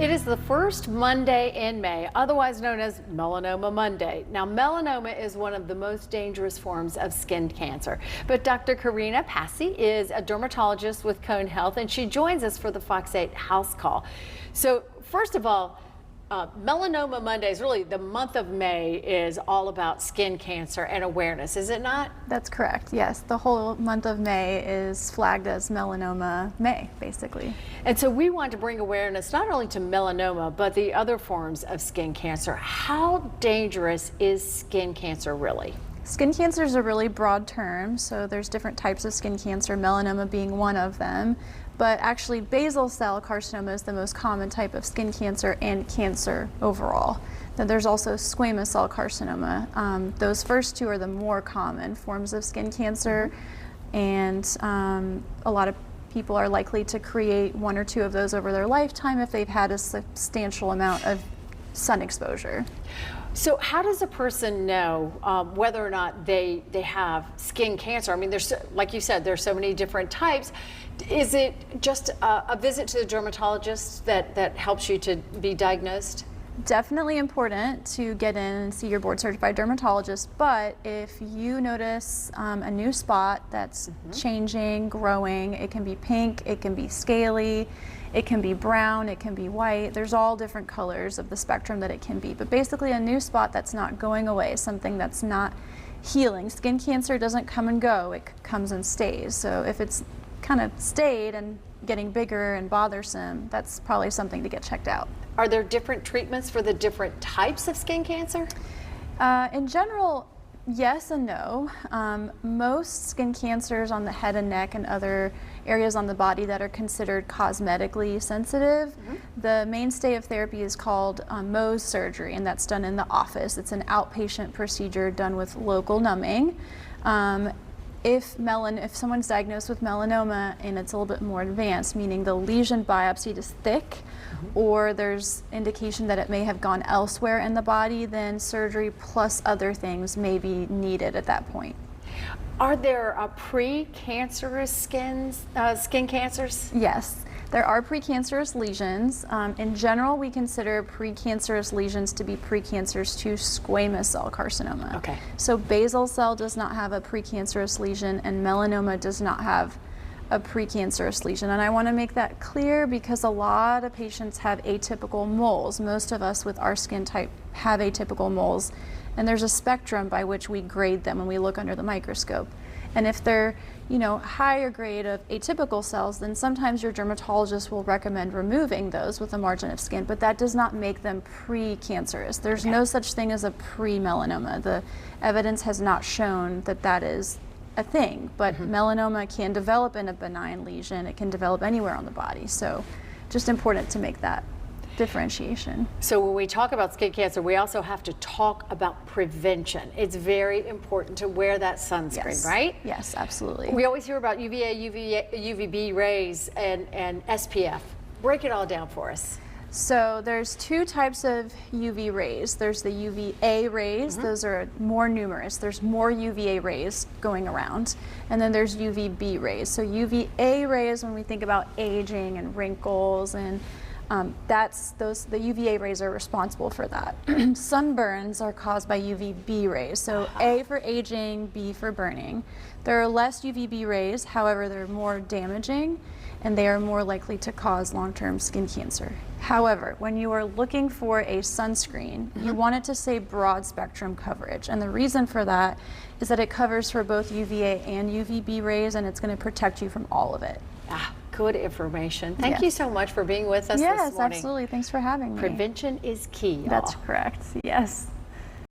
It is the first Monday in May, otherwise known as Melanoma Monday. Now, melanoma is one of the most dangerous forms of skin cancer. But Dr. Karina Passy is a dermatologist with Cone Health, and she joins us for the Fox 8 House Call. So, first of all, Melanoma Mondays, really the month of May is all about skin cancer and awareness, is it not? That's correct, yes. The whole month of May is flagged as Melanoma May, basically. And so we want to bring awareness not only to melanoma, but the other forms of skin cancer. How dangerous is skin cancer really? Skin cancer is a really broad term, so there's different types of skin cancer, melanoma being one of them. But actually, basal cell carcinoma is the most common type of skin cancer and cancer overall. Then there's also squamous cell carcinoma. Those first two are the more common forms of skin cancer, and a lot of people are likely to create one or two of those over their lifetime if they've had a substantial amount of sun exposure. So how does a person know whether or not they have skin cancer? I mean, there's, like you said, there's so many different types. Is it just a visit to the dermatologist that helps you to be diagnosed? Definitely important to get in and see your board certified dermatologist, but if you notice a new spot that's changing, growing, it can be pink, it can be scaly, it can be brown, it can be white. There's all different colors of the spectrum that it can be, but basically a new spot that's not going away, something that's not healing. Skin cancer doesn't come and go, it comes and stays. So if it's kind of stayed and getting bigger and bothersome, that's probably something to get checked out. Are there different treatments for the different types of skin cancer? In general, yes and no. Most skin cancers on the head and neck and other areas on the body that are considered cosmetically sensitive, the mainstay of therapy is called Mohs surgery, and that's done in the office. It's an outpatient procedure done with local numbing. If someone's diagnosed with melanoma and it's a little bit more advanced, meaning the lesion biopsy is thick, or there's indication that it may have gone elsewhere in the body, then surgery plus other things may be needed at that point. Are there pre-cancerous skin cancers? Yes, there are precancerous lesions. In general, we consider precancerous lesions to be precancers to squamous cell carcinoma. Okay. So basal cell does not have a precancerous lesion, and melanoma does not have a precancerous lesion. And I want to make that clear because a lot of patients have atypical moles. Most of us with our skin type have atypical moles, and there's a spectrum by which we grade them when we look under the microscope. And if they're, higher grade of atypical cells, then sometimes your dermatologist will recommend removing those with a margin of skin, but that does not make them precancerous. There's no such thing as a pre-melanoma. The evidence has not shown that that is a thing, but melanoma can develop in a benign lesion. It can develop anywhere on the body. So just important to make that differentiation. So when we talk about skin cancer, we also have to talk about prevention. It's very important to wear that sunscreen, right? Yes, absolutely. We always hear about UVA, UVB rays, and SPF. Break it all down for us. So there's two types of UV rays. There's the UVA rays, those are more numerous. There's more UVA rays going around. And then there's UVB rays. So UVA rays, when we think about aging and wrinkles, and the UVA rays are responsible for that. Sunburns are caused by UVB rays. So A for aging, B for burning. There are less UVB rays, however, they're more damaging, and they are more likely to cause long-term skin cancer. However, when you are looking for a sunscreen, you want it to say broad spectrum coverage. And the reason for that is that it covers for both UVA and UVB rays, and it's going to protect you from all of it. Good information. Thank you so much for being with us this morning. Yes, absolutely. Thanks for having me. Prevention is key, y'all. That's correct. Yes.